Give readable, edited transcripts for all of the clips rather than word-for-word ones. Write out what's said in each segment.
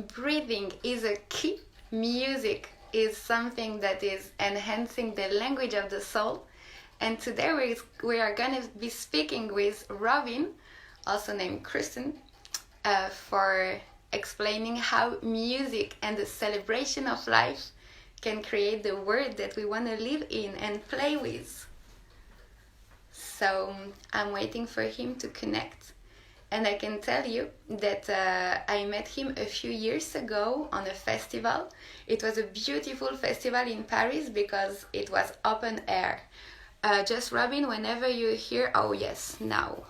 breathing is a key. Music is something that is enhancing the language of the soul. And today we are going to be speaking with Robbin, also named Crussen, for explaining how music and the celebration of life can create the world that we want to live in and play with. So I'm waiting for him to connect. And I can tell you that I met him a few years ago on a festival. It was a beautiful festival in Paris because it was open air. Just Robbin, whenever you hear, oh yes, now.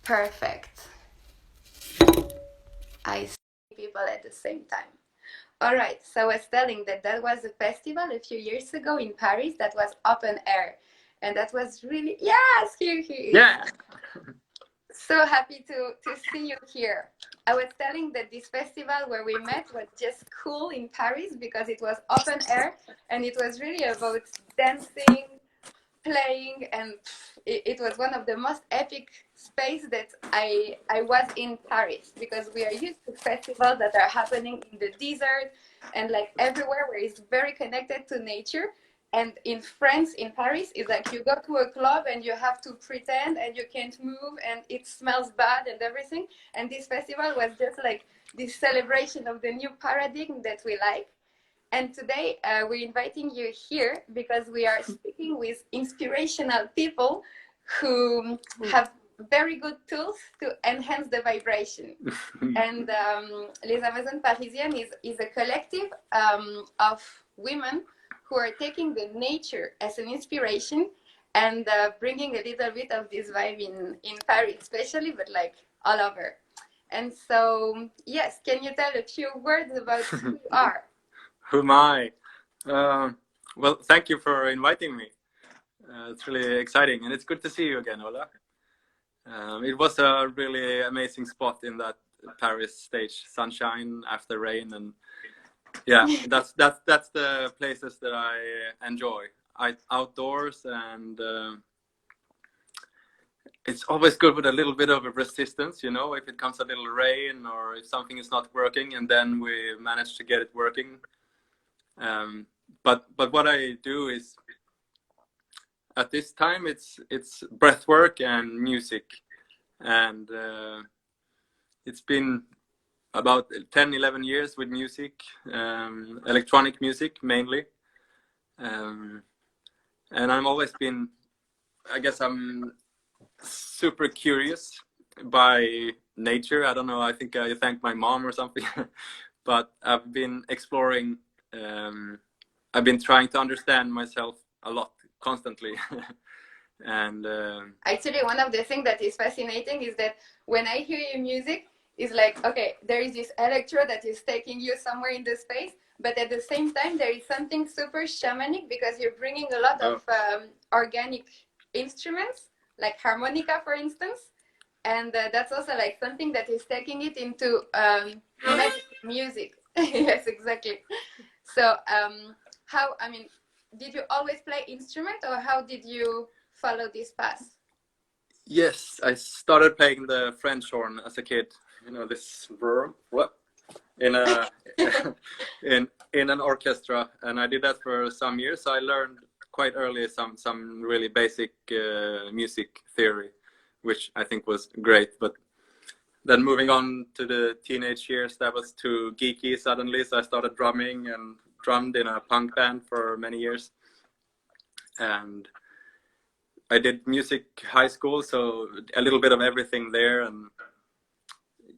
Perfect. I see people at the same time. All right, so I was telling that was a festival a few years ago in Paris that was open air. And that was really, yes, here he is. Yeah. So happy to see you here. I was telling that this festival where we met was just cool in Paris because it was open air and it was really about dancing, playing, and it was one of the most epic space that I was in Paris, because we are used to festivals that are happening in the desert and like everywhere where it's very connected to nature. And in France, in Paris, it's like you go to a club and you have to pretend and you can't move and it smells bad and everything. And this festival was just like this celebration of the new paradigm that we like. And today we're inviting you here because we are speaking with inspirational people who have very good tools to enhance the vibration. And Les Amazones Parisiennes is a collective of women who are taking the nature as an inspiration and bringing a little bit of this vibe in Paris especially, but like all over. And so, yes, can you tell a few words about who you are? Who am I? Well, thank you for inviting me. It's really exciting, and it's good to see you again, Ola. It was a really amazing spot in that Paris stage, sunshine after rain, and yeah, that's the places that I enjoy. Outdoors, and it's always good with a little bit of a resistance, you know, if it comes a little rain or if something is not working, and then we manage to get it working. But what I do is, at this time, it's breathwork and music, and it's been about 10-11 years with music, electronic music mainly, and I've always been, I guess I'm super curious by nature. I don't know, I think I thank my mom or something. But I've been exploring, I've been trying to understand myself a lot, constantly. And actually, one of the things that is fascinating is that when I hear your music, it's like, okay, there is this electro that is taking you somewhere in the space, but at the same time there is something super shamanic because you're bringing a lot of organic instruments, like harmonica, for instance, and that's also like something that is taking it into magic music. Yes, exactly. So how, I mean, did you always play instrument, or how did you follow this path? yes, I started playing the French horn as a kid. You know, this what in a in an orchestra, and I did that for some years. So I learned quite early some really basic music theory, which I think was great. But then moving on to the teenage years, that was too geeky suddenly. So I started drumming and drummed in a punk band for many years, and I did music high school, so a little bit of everything there. And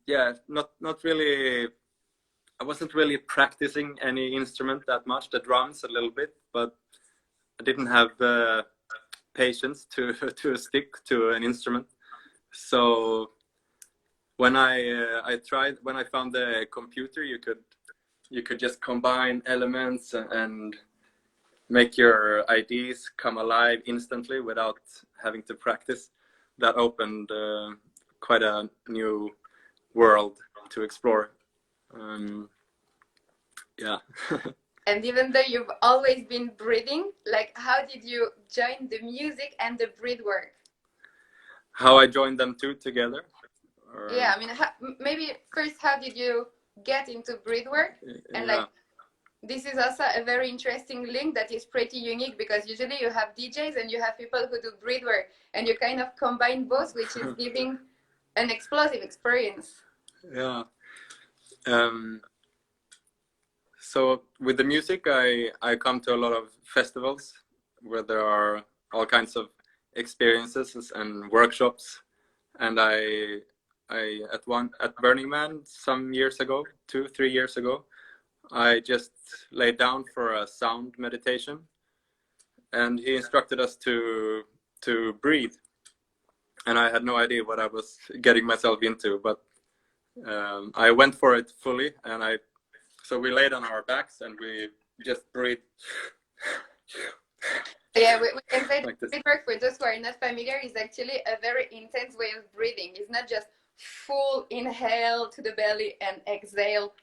yeah, not really, I wasn't really practicing any instrument that much, the drums a little bit, but I didn't have patience to stick to an instrument. So when I found the computer, you could just combine elements and make your ideas come alive instantly without having to practice. That opened quite a new world to explore. Yeah. And even though you've always been breathing, like, how did you join the music and the breathwork? How I joined them two together? Yeah, I mean, maybe first, how did you get into breathwork. And like, this is also a very interesting link that is pretty unique, because usually you have DJs and you have people who do breathwork, and you kind of combine both, which is giving an explosive experience. Yeah. So with the music, I come to a lot of festivals where there are all kinds of experiences and workshops, and I at Burning Man some years ago, 2-3 years ago, I just laid down for a sound meditation, and he instructed us to breathe, and I had no idea what I was getting myself into, but I went for it fully, and so we laid on our backs and we just breathe. Yeah, we can say like breathwork, for those who are not familiar, is actually a very intense way of breathing. It's not just full inhale to the belly and exhale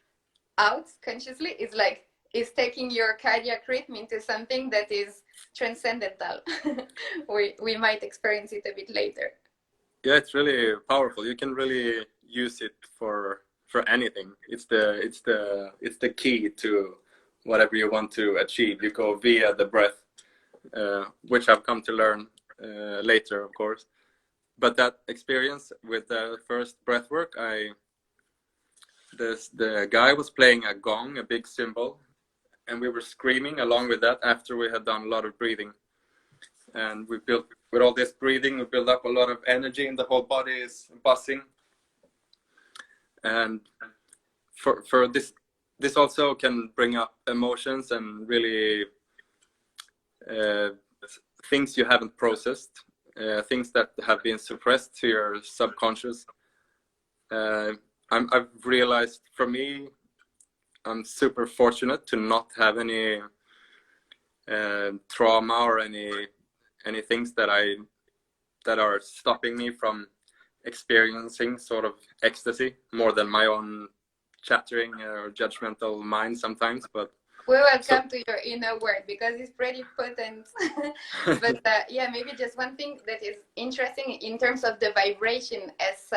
out consciously. It's like it's taking your cardiac rhythm into something that is transcendental. we might experience it a bit later. Yeah, it's really powerful. You can really use it for anything. It's the key to whatever you want to achieve. You go via the breath, which I've come to learn later, of course. But that experience with the first breath work, the guy was playing a gong, a big cymbal, and we were screaming along with that after we had done a lot of breathing. And we built, with all this breathing, we build up a lot of energy, and the whole body is buzzing. And for this also can bring up emotions and really things you haven't processed, things that have been suppressed to your subconscious. I've realized, for me, I'm super fortunate to not have any trauma or any things that are stopping me from experiencing sort of ecstasy, more than my own chattering or judgmental mind sometimes. But we will come to your inner world, because it's pretty potent. But yeah, maybe just one thing that is interesting in terms of the vibration, as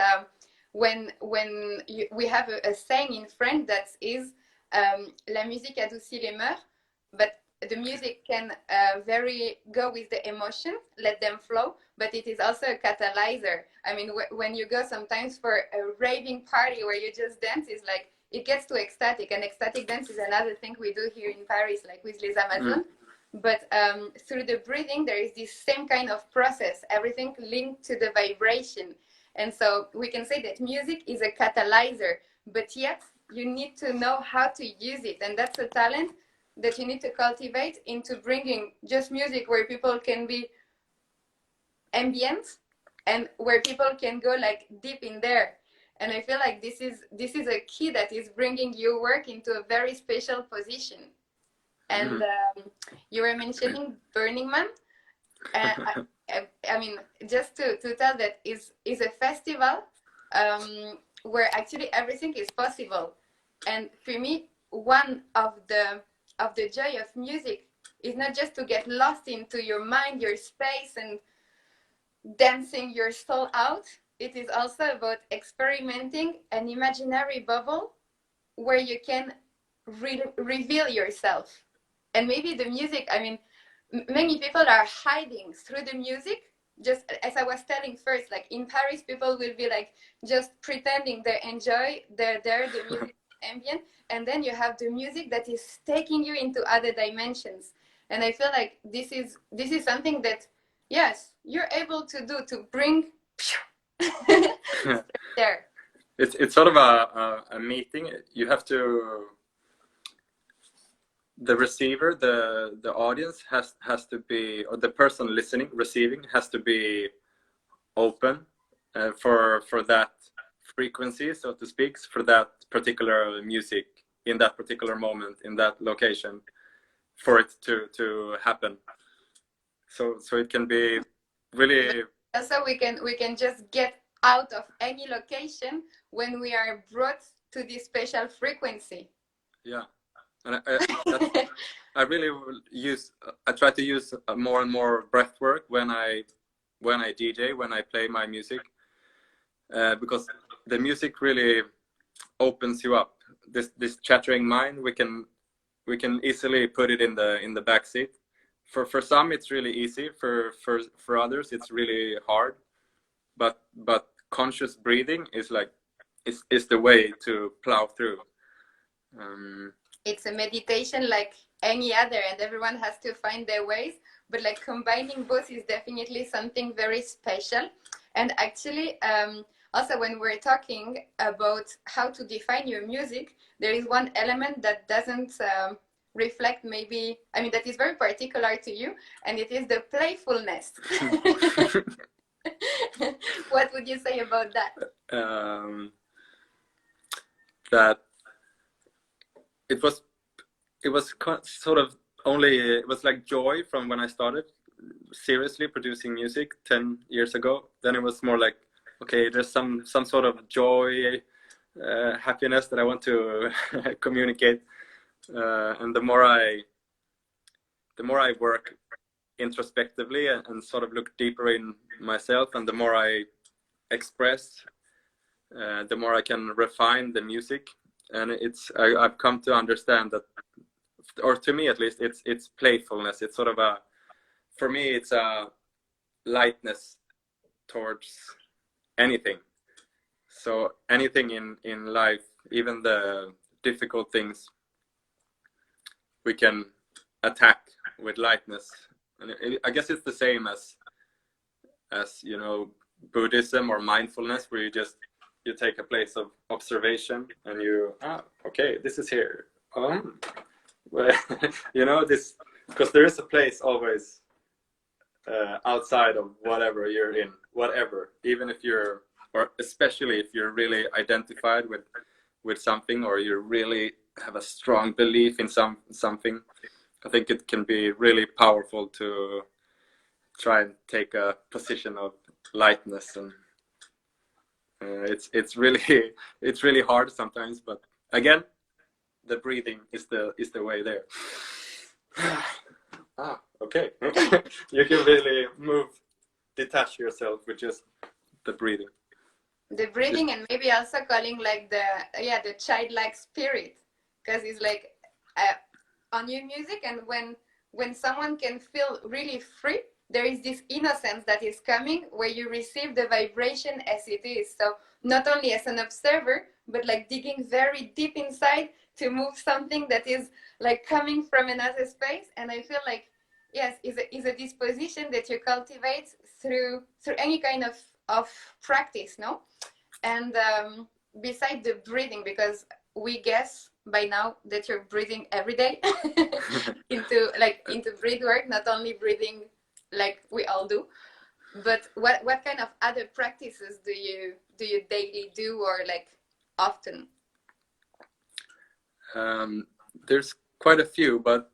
when we have a saying in French that is la musique adoucit les mœurs, but the music can very go with the emotion, let them flow, but it is also a catalyzer. I mean, when you go sometimes for a raving party where you just dance, it's like it gets too ecstatic, and ecstatic dance is another thing we do here in Paris, like with Les Amazones. But through the breathing, there is this same kind of process, everything linked to the vibration. And so we can say that music is a catalyzer, but yet you need to know how to use it. And that's a talent that you need to cultivate into bringing just music where people can be ambient and where people can go like deep in there. And I feel like this is a key that is bringing your work into a very special position. And you were mentioning Burning Man. I mean, just to tell that is a festival where actually everything is possible. And for me, one of the joy of music is not just to get lost into your mind, your space, and dancing your soul out. It is also about experimenting an imaginary bubble where you can reveal yourself. And maybe the music, I mean, many people are hiding through the music. Just as I was telling first, like in Paris, people will be like just pretending they enjoy, they're there, the music is ambient, and then you have the music that is taking you into other dimensions. And I feel like this is something that, yes, you're able to do, to bring there. It's sort of a meeting. You have to, the receiver, the audience has to be, or the person listening, receiving, has to be open for that frequency, so to speak, for that particular music in that particular moment, in that location, for it to happen. So it can be really. Also, we can just get out of any location when we are brought to this special frequency. Yeah. And I really I try to use more and more breath work when I DJ, when I play my music, because the music really opens you up. this chattering mind, we can easily put it in the back seat. For some it's really easy, for others it's really hard, but conscious breathing is like is the way to plow through. It's a meditation like any other, and everyone has to find their ways, but like combining both is definitely something very special. And actually, also when we're talking about how to define your music, there is one element that doesn't reflect, maybe, I mean, that is very particular to you, and it is the playfulness. What would you say about that? That it was sort of only, it was like joy from when I started seriously producing music 10 years ago. Then it was more like, okay, there's some sort of joy, happiness that I want to communicate, and the more I work introspectively and sort of look deeper in myself, and the more I express, the more I can refine the music. And I've come to understand that, or to me at least, it's playfulness. It's sort of for me it's a lightness towards anything. So anything in life, even the difficult things, we can attack with lightness. And I guess it's the same as you know, Buddhism or mindfulness, where you take a place of observation and okay, this is here. Well, you know, this, because there is a place always outside of whatever you're in, whatever, even if you're, or especially if you're really identified with something, or you really have a strong belief in something. I think it can be really powerful to try and take a position of lightness, and it's really hard sometimes, but again, the breathing is the way there. Okay. You can really detach yourself with just the breathing. The breathing, and maybe also calling like the childlike spirit, because it's like on your music, and when someone can feel really free, there is this innocence that is coming, where you receive the vibration as it is. So not only as an observer, but like digging very deep inside to move something that is like coming from another space. And I feel like, yes, is a disposition that you cultivate through any kind of practice, no? And beside the breathing, because we guess by now that you're breathing every day into breathwork, not only breathing like we all do, but what kind of other practices do you daily do, or like often? There's quite a few, but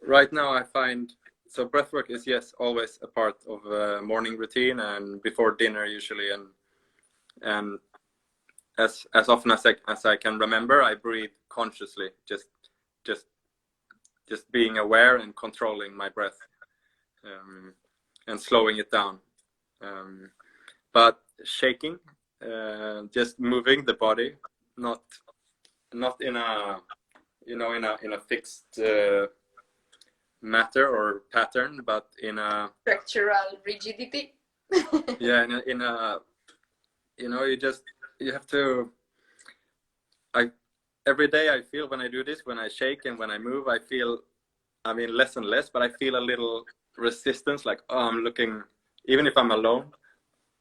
right now I find, so breathwork is, yes, always a part of a morning routine and before dinner usually, and as often as I can remember, I breathe consciously, just being aware and controlling my breath, and slowing it down, but shaking, just moving the body, not in a, you know, in a fixed matter or pattern, but in a structural rigidity. Yeah, in a, you know, you have to, every day I feel, when I do this, when I shake and when I move, I feel, I mean, less and less, but I feel a little resistance, like, oh, I'm looking, even if I'm alone,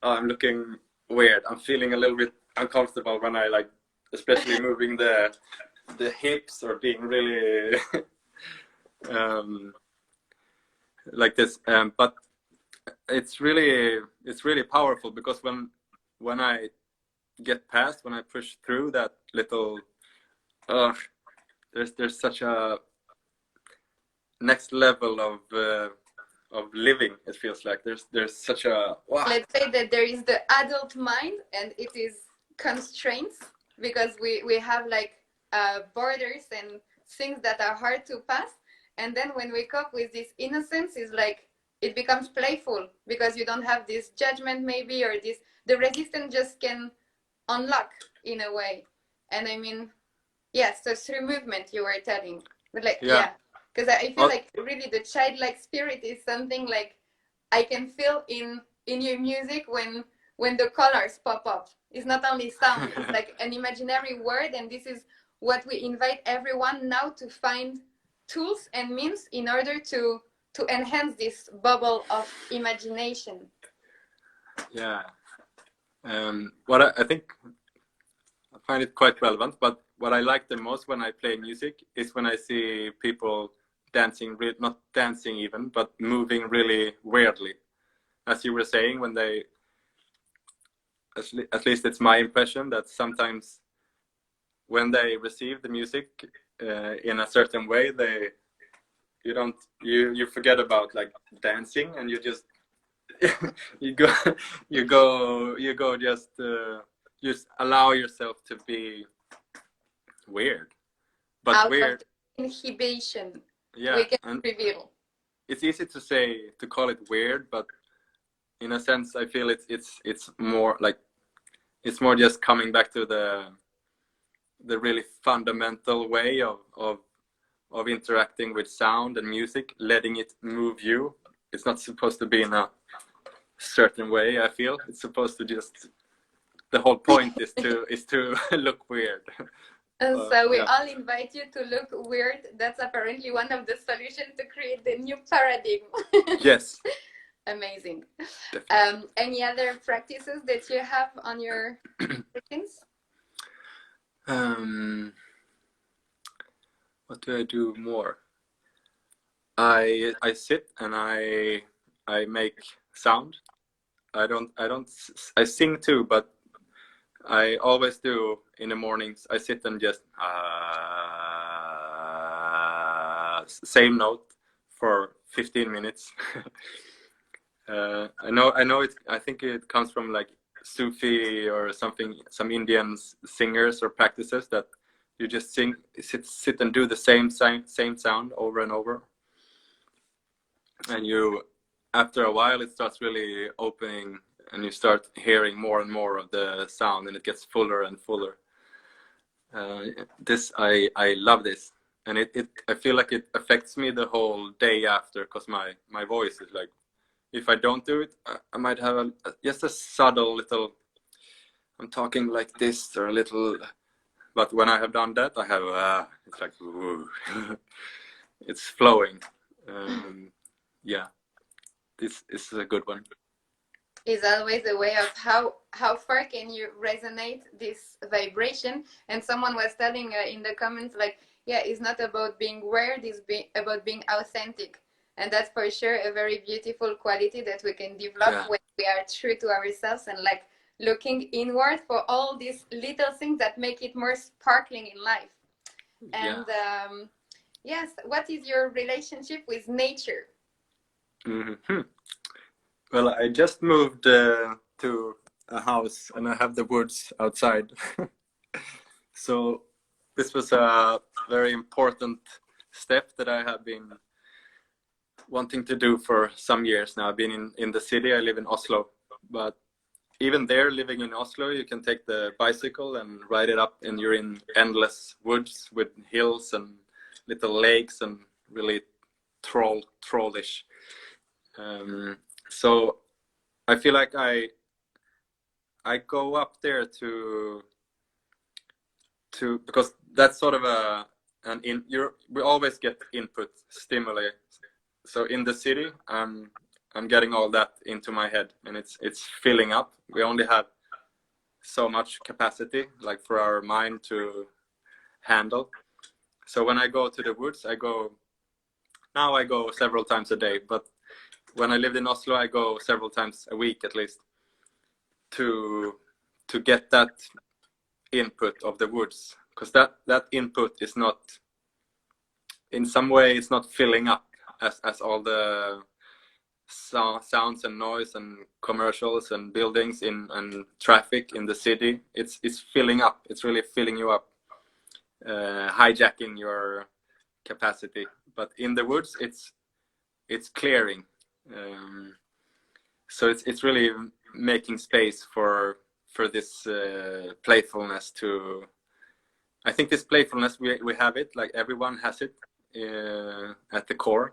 oh, I'm looking weird, I'm feeling a little bit uncomfortable when I, like, especially moving the hips, or being really like this, but it's really powerful, because when I get past, when I push through that little, there's such a next level of living. It feels like there's such a, wow. Let's say that there is the adult mind, and it is constraints, because we have like borders and things that are hard to pass. And then when we cope with this innocence, is like it becomes playful, because you don't have this judgment maybe, or the resistance just can unlock in a way. And I mean, Yes, so through movement you were telling. But like, Yeah. yeah, because I feel like really the childlike spirit is something like I can feel in your music when the colors pop up. It's not only sound, it's like an imaginary word, and this is what we invite everyone now to find tools and means in order to enhance this bubble of imagination. Yeah. What I think I find it quite relevant, but what I like the most when I play music is when I see people dancing, not dancing even, but moving really weirdly. As you were saying, when they, at least it's my impression that sometimes when they receive the music in a certain way, you forget about like dancing, and you just you go just allow yourself to be weird, but Out of weird. the inhibition, Yeah, we can and reveal. it's easy to call it weird, but in a sense I feel it's more like it's more just coming back to the really fundamental way of interacting with sound and music, letting it move you. It's not supposed to be in a certain way. I feel it's supposed to just, the whole point is to look weird. And so we Yeah. all invite you to look weird. That's apparently one of the solutions to create the new paradigm. Yes. Amazing. Definitely. Any other practices that you have on your routines? What do I do more? I sit and I make sound. I sing too, but I always do in the mornings. I sit and just same note for 15 minutes. I know it. I think it comes from like Sufi or something, some Indian singers or practices that you just sit and do the same sound over and over, and you, after a while, it starts really opening, and you start hearing more and more of the sound, and it gets fuller and fuller. This I love this, and it I feel like it affects me the whole day after, because my voice is like, if I don't do it, I might have just a subtle little, I'm talking like this, or a little, but when I have done that, I have it's like it's flowing. Yeah, this is a good one. Is always a way of how far can you resonate this vibration. And someone was telling in the comments like, yeah, it's not about being weird, it's about being authentic. And that's for sure a very beautiful quality that we can develop when we are true to ourselves and like looking inward for all these little things that make it more sparkling in life. And yes, what is your relationship with nature? Mm-hmm. Well, I just moved to a house, and I have the woods outside. So this was a very important step that I have been wanting to do for some years now. I've been in the city. I live in Oslo, but even there, living in Oslo, you can take the bicycle and ride it up, and you're in endless woods with hills and little lakes and really trollish. So I feel like I go up there to because that's sort of we always get input stimuli. So in the city, I'm getting all that into my head, and it's filling up. We only have so much capacity, like, for our mind to handle. So when I go to the woods, I go several times a day, but when I lived in Oslo, I go several times a week at least to get that input of the woods, because that input is not, in some way, it's not filling up as all the sounds and noise and commercials and buildings and traffic in the city. It's filling up. It's really filling you up, hijacking your capacity. But in the woods, it's clearing. So it's really making space for this playfulness to. I think this playfulness, we have it, like everyone has it at the core.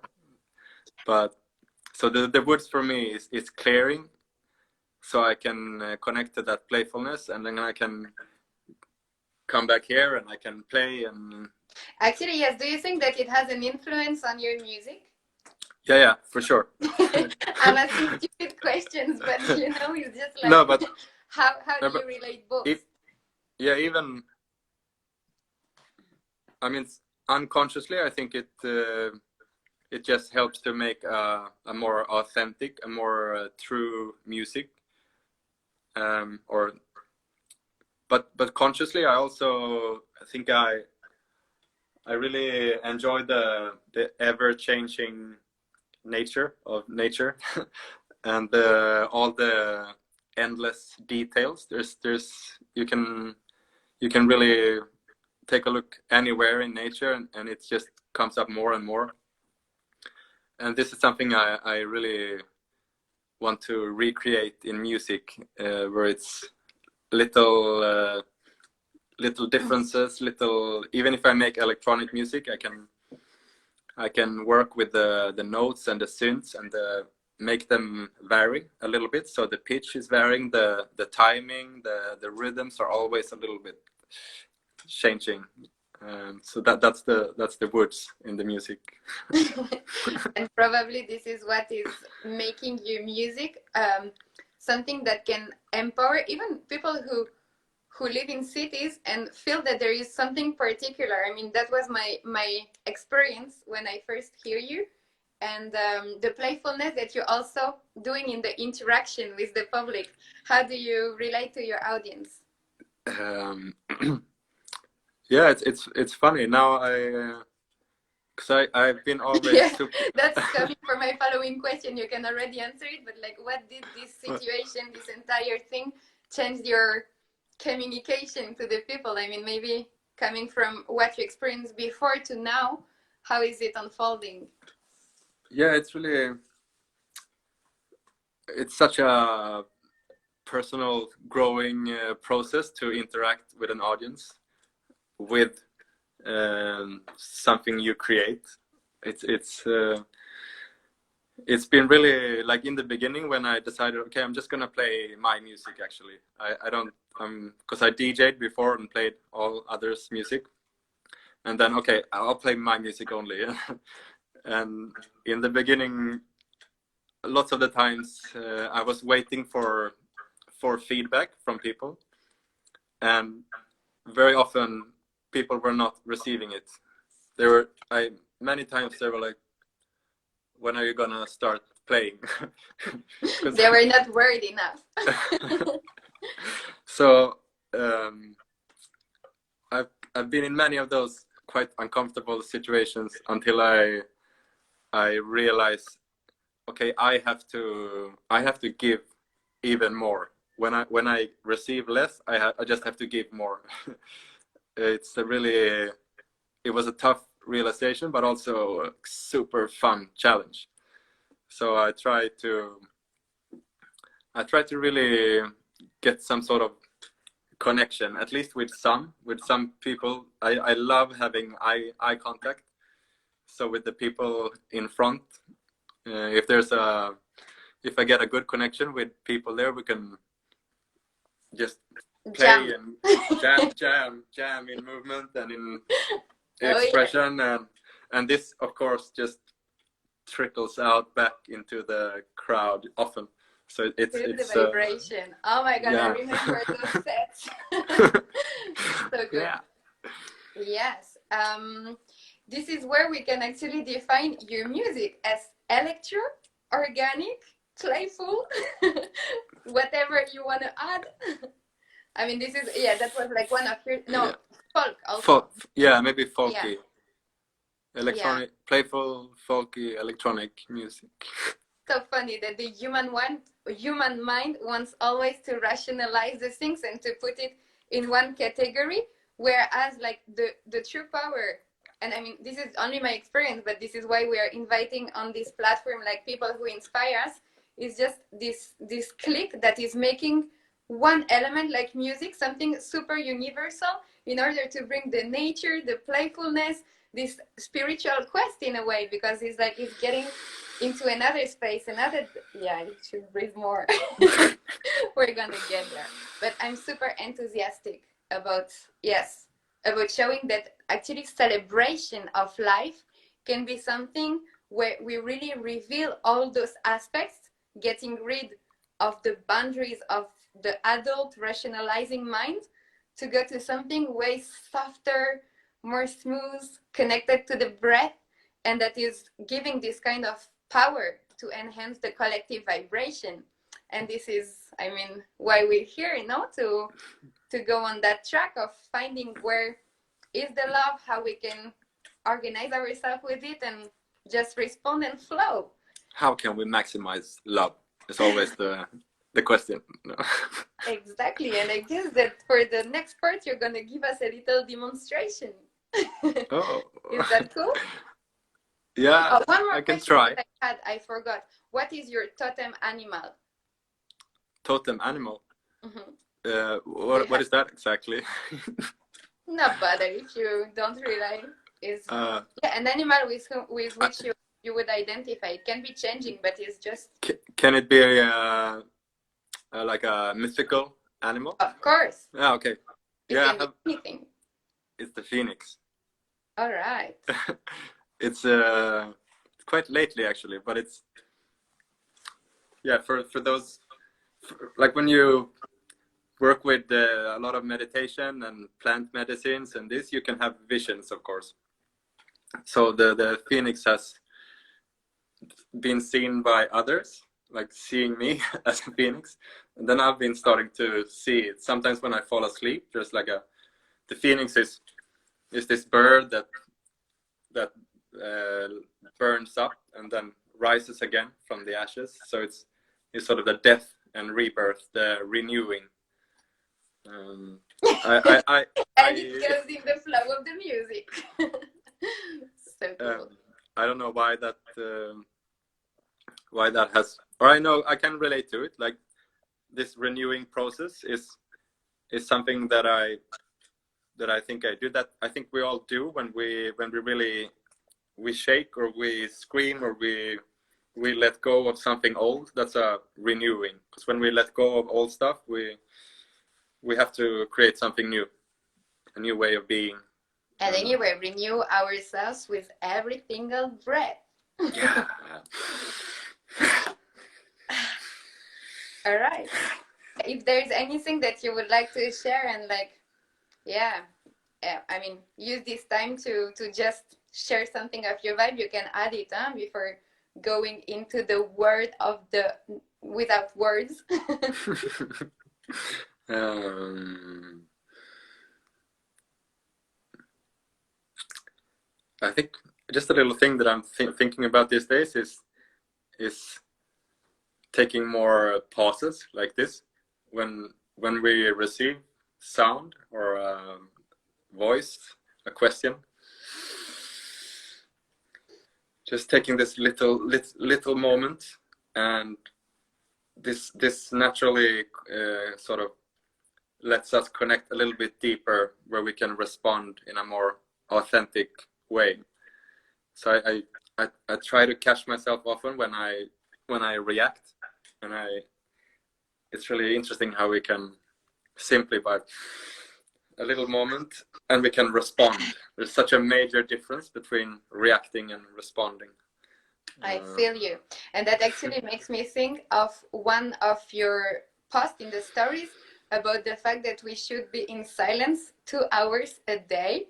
But so the woods for me is clearing, so I can connect to that playfulness, and then I can come back here and I can play. And actually, yes. Do you think that it has an influence on your music? Yeah, for sure. I'm asking stupid questions, but you know, it's just like, no, but how no, do you relate both? Even I mean, unconsciously, I think it just helps to make a more authentic, a more true music. But consciously, I also think I really enjoy the ever changing nature of nature and all the endless details. There's you can really take a look anywhere in nature, and it just comes up more and more. And this is something I really want to recreate in music, where it's little differences, even if I make electronic music, I can work with the notes and the synths and make them vary a little bit. So the pitch is varying, the timing, the rhythms are always a little bit changing. So that's the woods in the music. And probably this is what is making your music something that can empower even people who live in cities and feel that there is something particular. I mean, that was my experience when I first hear you, and the playfulness that you're also doing in the interaction with the public. How do you relate to your audience? Yeah, it's funny now. Because I've been always yeah, that's coming for my following question. You can already answer it, but like, what did this situation, this entire thing, change your communication to the people? I mean, maybe coming from what you experienced before to now, how is it unfolding? Yeah, it's such a personal growing process to interact with an audience with something you create. It's been really, like, in the beginning when I decided, okay, I'm just gonna play my music. Actually, I don't because I DJ'd before and played all others' music, and then okay, I'll play my music only. And in the beginning, lots of the times I was waiting for feedback from people, and very often people were not receiving it. Many times they were like, when are you gonna start playing? They were not worried enough. So I've been in many of those quite uncomfortable situations until I realize, okay, I have to give even more. When I receive less, I just have to give more. It was a tough realization, but also a super fun challenge. So I try to really get some sort of connection, at least with some people. I love having eye contact. So with the people in front, if I get a good connection with people there, we can just play and jam in movement and in expression. Oh, yeah. And this, of course, just trickles out back into the crowd often. So it's the vibration. Oh my god, yeah. I remember those sets. So good. Yeah. Yes. This is where we can actually define your music as electro, organic, playful, whatever you want to add. I mean, this is, yeah, that was like one of your, folk also. Yeah, maybe folky. Yeah. Electronic, playful, folky, electronic music. So funny that the human mind wants always to rationalize the things and to put it in one category, whereas like the true power, and I mean, this is only my experience, but this is why we are inviting on this platform like people who inspire us, is just this click that is making one element like music something super universal in order to bring the nature, the playfulness, this spiritual quest in a way, because it's like it's getting into another space, another, yeah, I should breathe more. We're gonna get there. But I'm super enthusiastic about, yes, about showing that actually celebration of life can be something where we really reveal all those aspects, getting rid of the boundaries of the adult rationalizing mind to go to something way softer, more smooth, connected to the breath, and that is giving this kind of power to enhance the collective vibration. And this is, I mean, why we're here, you know, to go on that track of finding where is the love, how we can organize ourselves with it and just respond and flow. How can we maximize love? It's always the question. No. Exactly, and I guess that for the next part you're gonna give us a little demonstration. Oh. Is that cool? Yeah, oh, one more I can question try. that I forgot. What is your totem animal? Totem animal. Mm-hmm. What is that exactly? Not bother if you don't realize. Is yeah, an animal with which you would identify. It can be changing, but it's just. Can it be like a mythical animal? Of course. Yeah. Okay. It Yeah. can be anything. It's the phoenix. All right. It's quite lately actually, but it's for those like when you work with a lot of meditation and plant medicines and this, you can have visions, of course. So the phoenix has been seen by others, like seeing me as a phoenix, and then I've been starting to see it. Sometimes when I fall asleep, there's like the phoenix is this bird that burns up and then rises again from the ashes. So it's sort of the death and rebirth, the renewing. And it goes in the flow of the music. So cool. I don't know why that has, or I know I can relate to it. Like this renewing process is something that I think I do. That I think we all do when we really shake or we scream or we let go of something old. That's a renewing, because when we let go of old stuff, we have to create something new, a new way of being. And anyway, renew ourselves with every single breath. Yeah. All right. If there's anything that you would like to share and like, I mean, use this time to just share something of your vibe, you can add it before going into the word of the without words. I think just a little thing that I'm thinking about these days is taking more pauses like this when we receive sound or a voice, a question. Just taking this little moment, and this naturally sort of lets us connect a little bit deeper, where we can respond in a more authentic way. So I try to catch myself often when I react, and it's really interesting how we can simply by a little moment and we can respond. There's such a major difference between reacting and responding. I feel you. And that actually makes me think of one of your posts in the stories about the fact that we should be in silence 2 hours a day.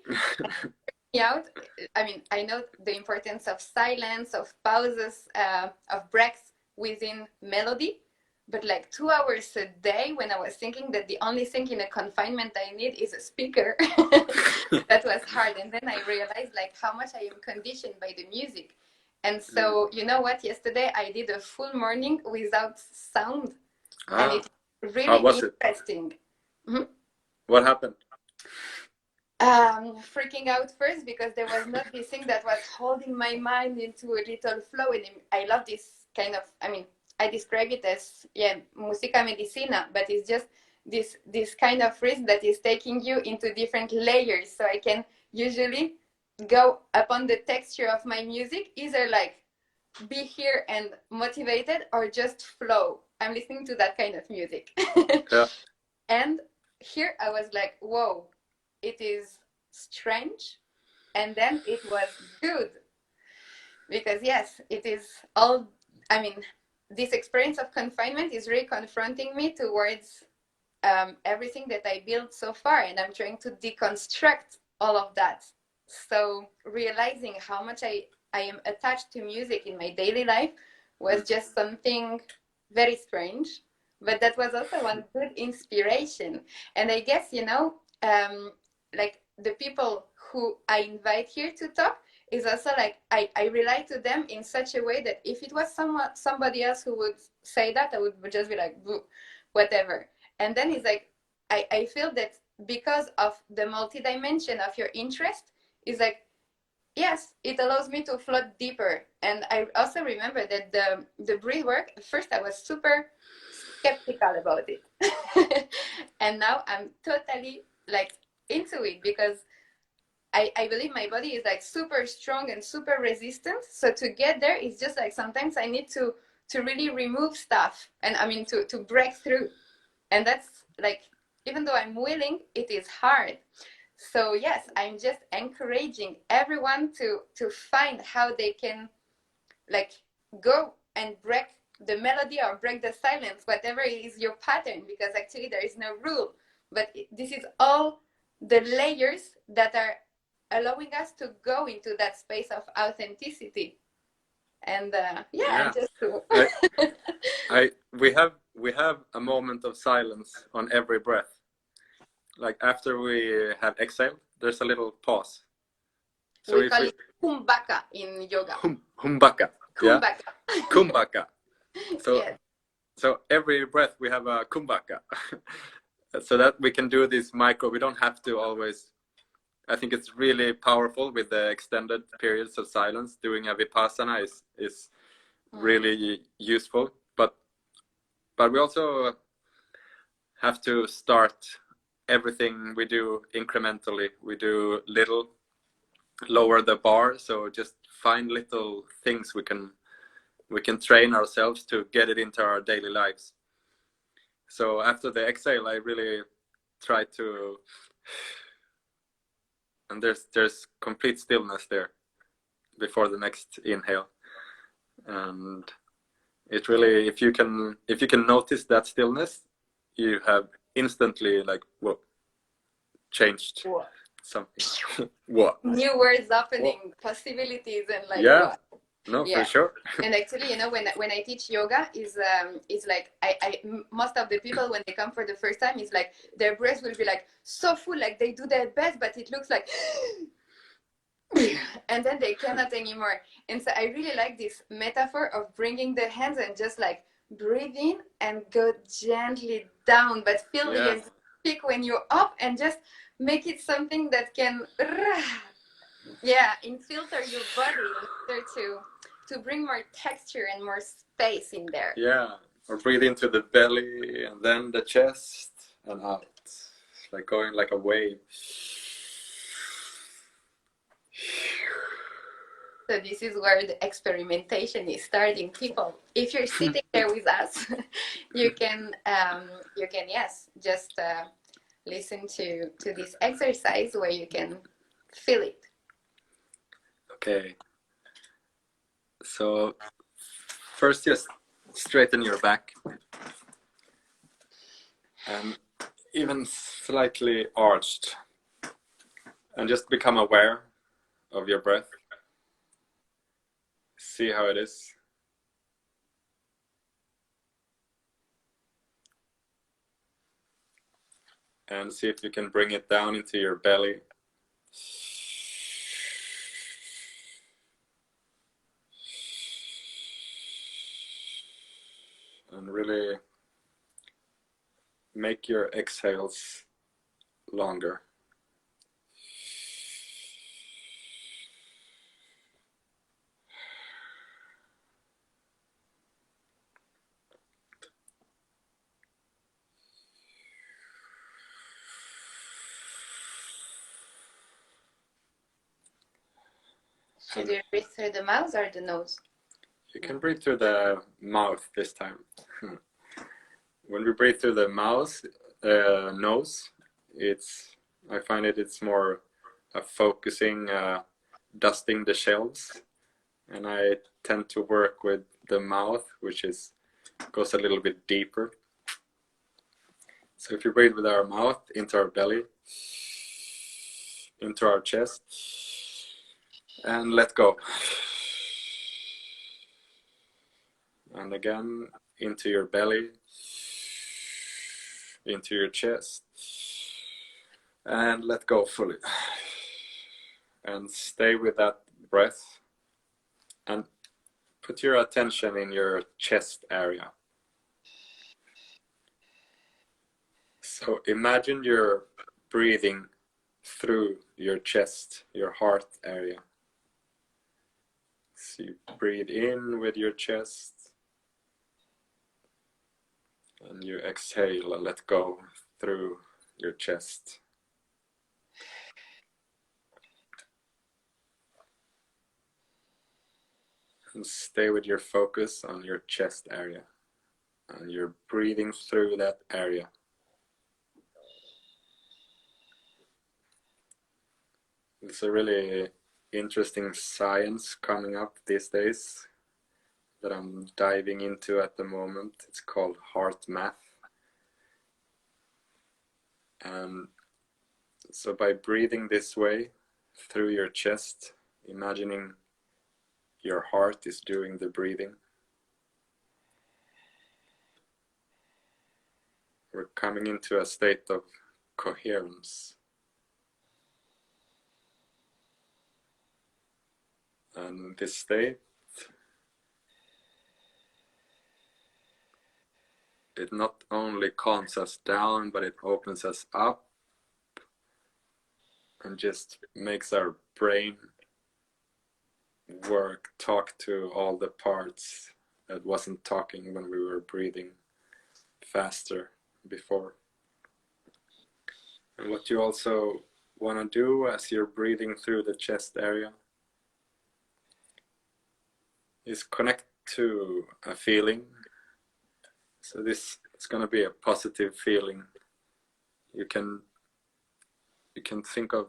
Out. I mean, I know the importance of silence, of pauses, of breaks within melody, but like 2 hours a day, when I was thinking that the only thing in a confinement I need is a speaker, that was hard. And then I realized like how much I am conditioned by the music. And so, you know what, yesterday I did a full morning without sound, and it's really interesting. Mm-hmm. What happened? Freaking out first, because there was not this thing that was holding my mind into a little flow. And I love this kind of, I mean, I describe it as musica medicina, but it's just this kind of rhythm that is taking you into different layers. So I can usually go upon the texture of my music, either like be here and motivated or just flow. I'm listening to that kind of music. Yeah. And here I was like, whoa, it is strange. And then it was good. Because yes, it is all, I mean, this experience of confinement is really confronting me towards everything that I built so far. And I'm trying to deconstruct all of that. So realizing how much I am attached to music in my daily life was just something very strange. But that was also one good inspiration. And I guess, like the people who I invite here to talk is also like I rely to them in such a way that if it was somebody else who would say that, I would just be like, whatever. And then it's like, I feel that because of the multi-dimension of your interest, is like, yes, it allows me to float deeper. And I also remember that the breathwork, at first I was super skeptical about it. And now I'm totally like into it, because I believe my body is like super strong and super resistant. So to get there, it's just like sometimes I need to really remove stuff, and I mean to break through. And that's like, even though I'm willing, it is hard. So yes, I'm just encouraging everyone to find how they can like go and break the melody or break the silence, whatever is your pattern, because actually there is no rule. But this is all the layers that are allowing us to go into that space of authenticity. And Yeah. just to we have a moment of silence on every breath. Like after we have exhaled, there's a little pause. So we call it kumbhaka in yoga. Humbaka. Yeah. Kumbhaka. Kumbhaka. So Yes. so every breath we have a kumbhaka. So that we can do this micro. We don't have to always. I think it's really powerful with the extended periods of silence. Doing a vipassana is really useful, but we also have to start everything we do incrementally. We do little, lower the bar, so just find little things we can train ourselves to get it into our daily lives. So after the exhale, I really try to, and there's complete stillness there before the next inhale. And it really, if you can notice that stillness, you have instantly like, whoa, changed something. What? New words opening, possibilities, and like Yeah. what? No, Yeah. for sure. And actually, when I teach yoga, is like most of the people when they come for the first time, is like their breath will be like so full, like they do their best, but it looks like and then they cannot anymore. And so I really like this metaphor of bringing the hands and just like breathe in and go gently down, but feel the energy peak when you're up, and just make it something that can infiltrate your body in order to bring more texture and more space in there. Yeah, or breathe into the belly and then the chest and out, like going like a wave. So this is where the experimentation is starting, people. If you're sitting there with us, you can yes, just listen to this exercise where you can feel it. Okay. So first, just straighten your back and even slightly arched, and just become aware of your breath. See how it is. And see if you can bring it down into your belly. And really make your exhales longer. Should we breathe through the mouth or the nose? You can breathe through the mouth this time. When we breathe through the mouth, nose, I find it's more focusing, dusting the shelves, and I tend to work with the mouth, which goes a little bit deeper. So if you breathe with our mouth into our belly, into our chest, and let go. And again, into your belly, into your chest, and let go fully. And stay with that breath, and put your attention in your chest area. So imagine you're breathing through your chest, your heart area. So you breathe in with your chest, and you exhale and let go through your chest. And stay with your focus on your chest area, and you're breathing through that area. It's a really interesting science coming up these days that I'm diving into at the moment. It's called heart math. And so by breathing this way through your chest, imagining your heart is doing the breathing, we're coming into a state of coherence. And this state, it not only calms us down, but it opens us up and just makes our brain work, talk to all the parts that wasn't talking when we were breathing faster before. And what you also want to do as you're breathing through the chest area is connect to a feeling. So this is going to be a positive feeling. You can think of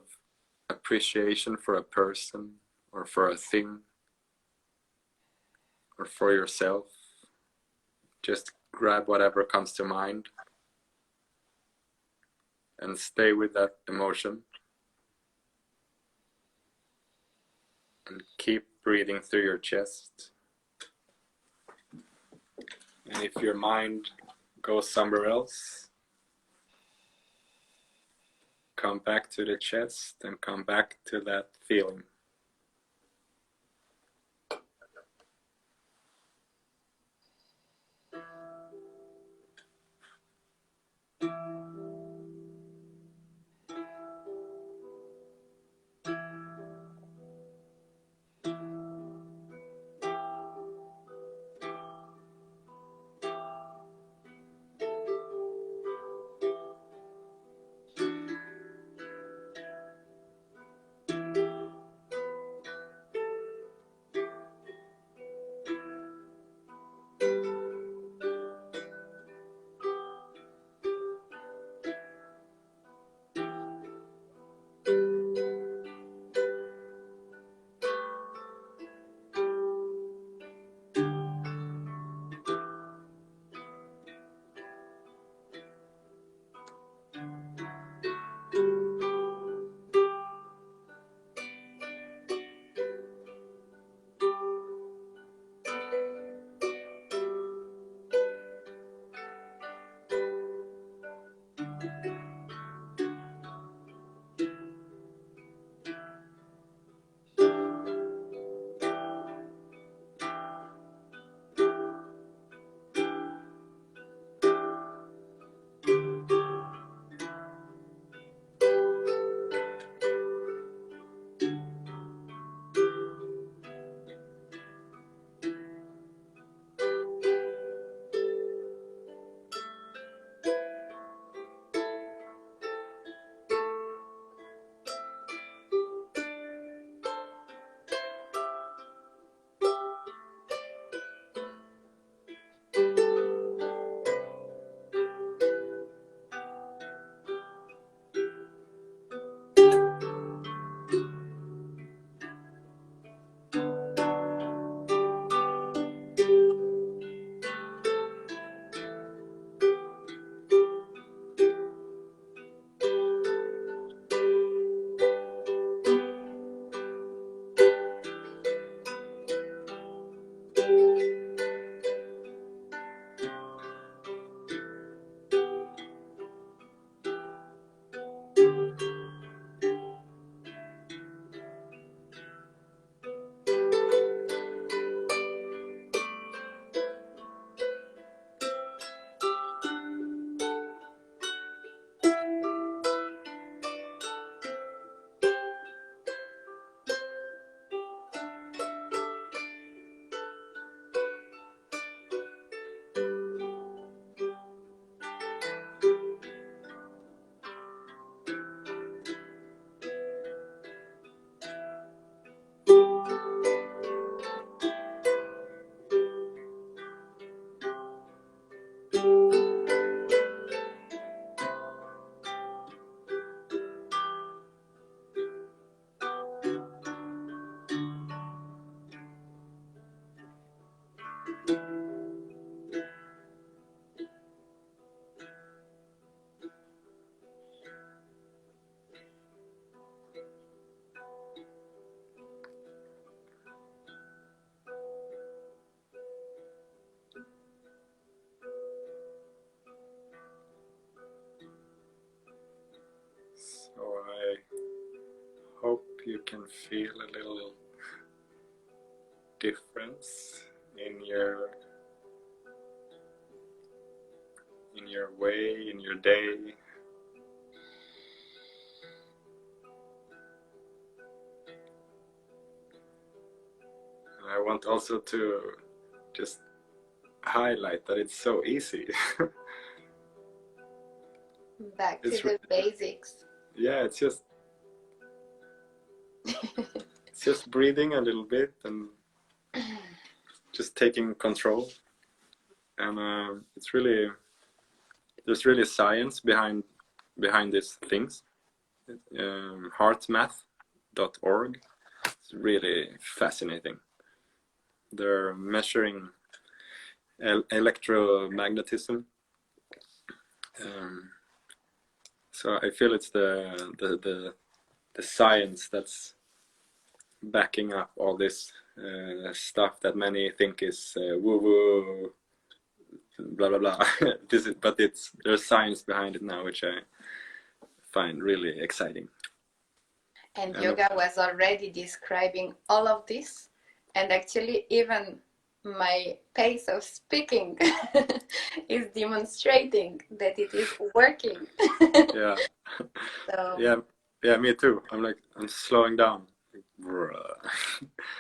appreciation for a person or for a thing or for yourself. Just grab whatever comes to mind and stay with that emotion. And keep breathing through your chest. And if your mind goes somewhere else, come back to the chest and come back to that feeling. can feel a little difference in your way, in your day. And I want also to just highlight that it's so easy. Back to the basics. Yeah, it's just it's just breathing a little bit and just taking control. And it's really, there's really science behind these things. Heartmath.org. It's really fascinating. They're measuring electromagnetism. So I feel it's the science that's backing up all this stuff that many think is woo woo, blah blah blah. But there's science behind it now, which I find really exciting. And yoga was already describing all of this, and actually even my pace of speaking is demonstrating that it is working. Yeah. So, yeah, me too. I'm slowing down.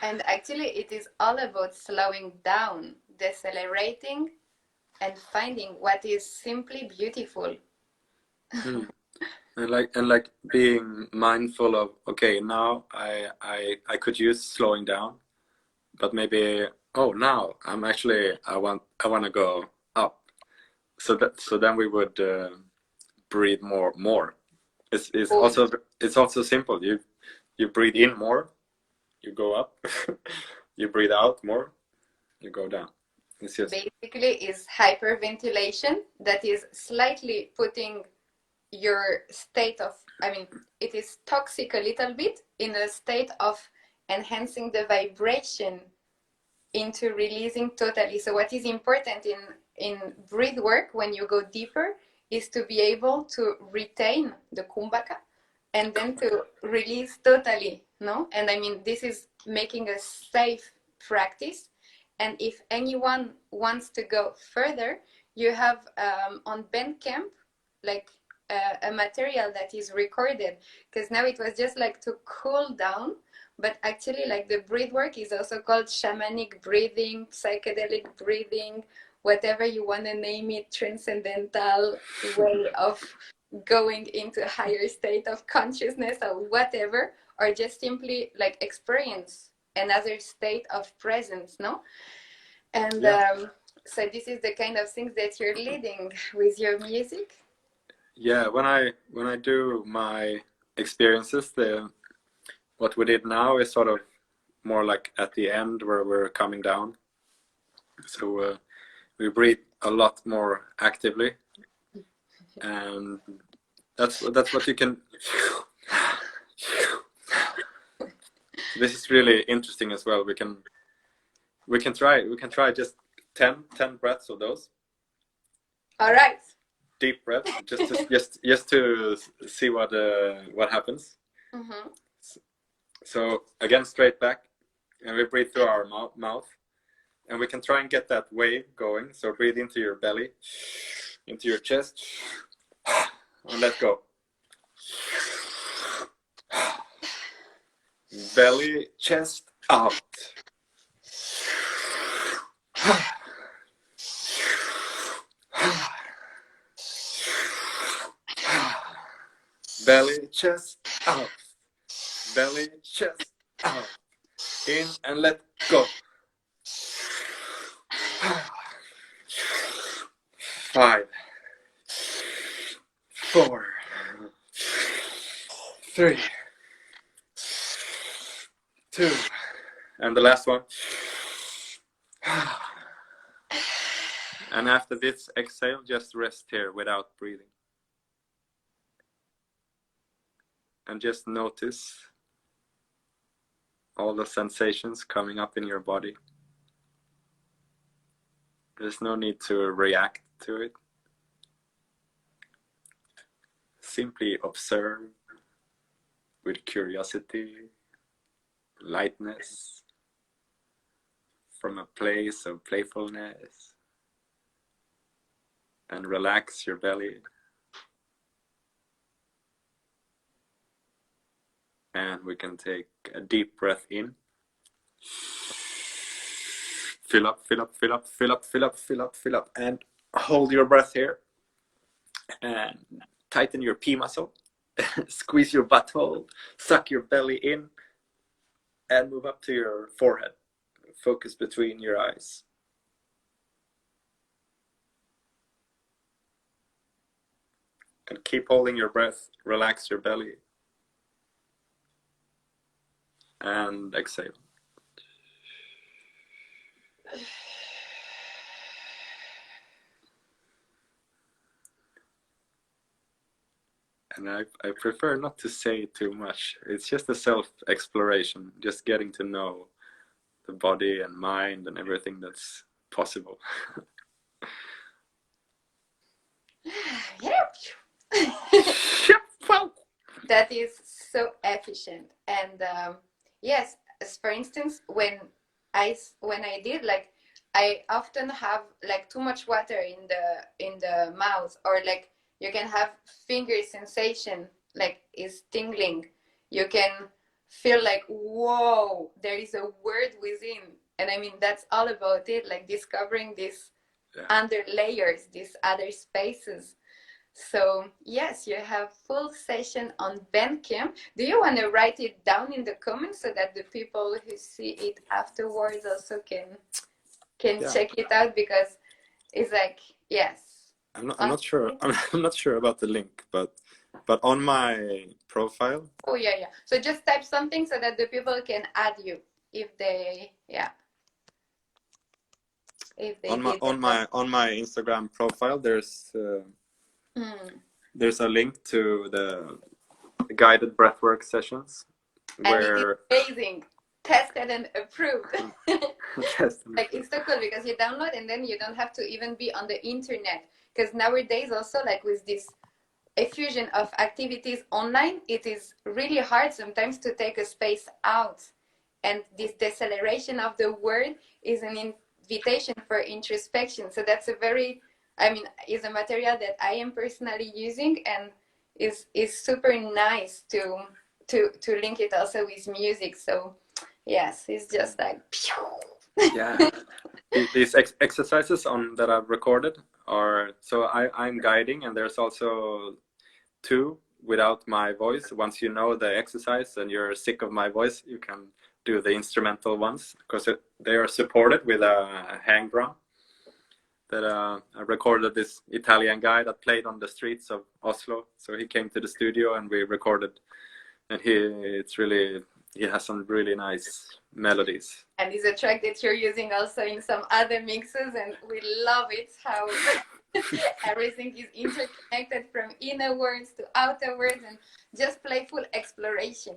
And actually it is all about slowing down, decelerating, and finding what is simply beautiful. And like being mindful of, okay, now I could use slowing down, but maybe, oh, now I want to go up. So then we would breathe more. It's also simple. You breathe in more, you go up. You breathe out more, you go down. It's just basically is hyperventilation that is slightly putting your state of, it is toxic a little bit in a state of enhancing the vibration into releasing totally. So what is important in breath work when you go deeper is to be able to retain the kumbhaka and then to release totally, no? And this is making a safe practice. And if anyone wants to go further, you have on Bandcamp like a material that is recorded, because now it was just like to cool down, but actually like the breath work is also called shamanic breathing, psychedelic breathing, whatever you want to name it, transcendental way of going into a higher state of consciousness or whatever, or just simply like experience another state of presence, no? And so this is the kind of things that you're leading with your music. Yeah, when I do my experiences, what we did now is sort of more like at the end where we're coming down. So we breathe a lot more actively, and that's what you can. This is really interesting as well. We can try just 10 breaths of those. All right. Deep breath, just to see what happens. Mm-hmm. So again, straight back, and we breathe through our mouth, and we can try and get that wave going. So breathe into your belly, into your chest, and let go. Belly, chest, out. Belly, chest, out. Belly, chest, out. In and let go. 5, 4, 3, 2, and the last one. And after this exhale, just rest here without breathing. And just notice all the sensations coming up in your body. There's no need to react to it. Simply observe with curiosity lightness, from a place of playfulness, and relax your belly. And we can take a deep breath in. Fill up, fill up, fill up, fill up, fill up, fill up, fill up, and hold your breath here. And tighten your P muscle. Squeeze your butthole, suck your belly in, and move up to your forehead. Focus between your eyes. And keep holding your breath. Relax your belly. And exhale. And I prefer not to say too much. It's just a self-exploration, just getting to know the body and mind and everything that's possible. That is so efficient. And yes, as for instance, when I did, like, I often have like too much water in the mouth, or like you can have finger sensation, like is tingling. You can feel like, whoa, there is a word within. And I mean, that's all about it, like discovering these under layers, these other spaces. So yes, you have full session on Bandcamp. Do you want to write it down in the comments so that the people who see it afterwards also can check it out? Because it's like, yes. I'm not sure. I'm not sure about the link, but on my profile. Oh yeah. So just type something so that the people can add you if they on my Instagram profile. There's a link to the guided breathwork sessions, where and it is amazing, tested and approved. Like, it's so cool because you download and then you don't have to even be on the internet, because nowadays also, like, with this effusion of activities online, it is really hard sometimes to take a space out, and this deceleration of the word is an invitation for introspection. So that's is a material that I am personally using, and is super nice to link it also with music. So yes, it's just like yeah. These exercises that I've recorded are, so I'm guiding, and there's also 2 without my voice. Once you know the exercise and you're sick of my voice, you can do the instrumental ones, because they are supported with a hang drum that I recorded. This Italian guy that played on the streets of Oslo, so he came to the studio and we recorded, and he has some really nice melodies. And it's a track that you're using also in some other mixes, and we love it how everything is interconnected from inner words to outer words, and just playful exploration.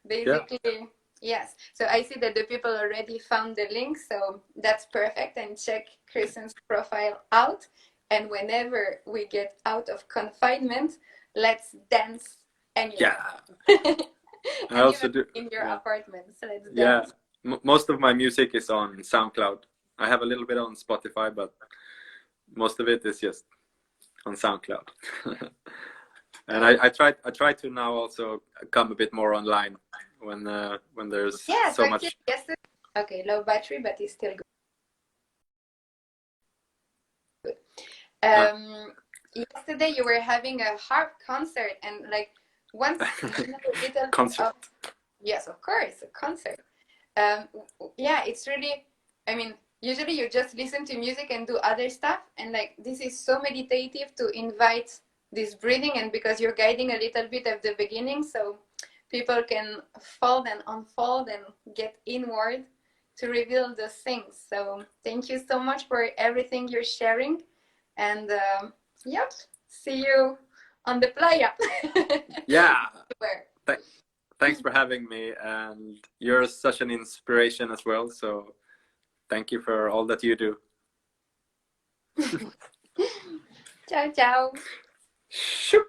Basically, yes. So I see that the people already found the link, so that's perfect. And check Crussen's profile out. And whenever we get out of confinement, let's dance anywhere. Yeah. I also do in your apartment. So let's dance. Yeah. Most of my music is on SoundCloud. I have a little bit on Spotify, but most of it is just on SoundCloud. And I try to now also come a bit more online when there's so much. Yesterday, okay, low battery, but it's still good. Yesterday you were having a harp concert, and like once little concert. Yes, of course, a concert. Yeah, it's really, I mean, usually you just listen to music and do other stuff, and like this is so meditative to invite this breathing, and because you're guiding a little bit at the beginning, so people can fold and unfold and get inward to reveal those things. So thank you so much for everything you're sharing, and yep, see you on the playa. Yeah. Thanks for having me, and you're such an inspiration as well, so thank you for all that you do. Ciao, ciao. Shoop.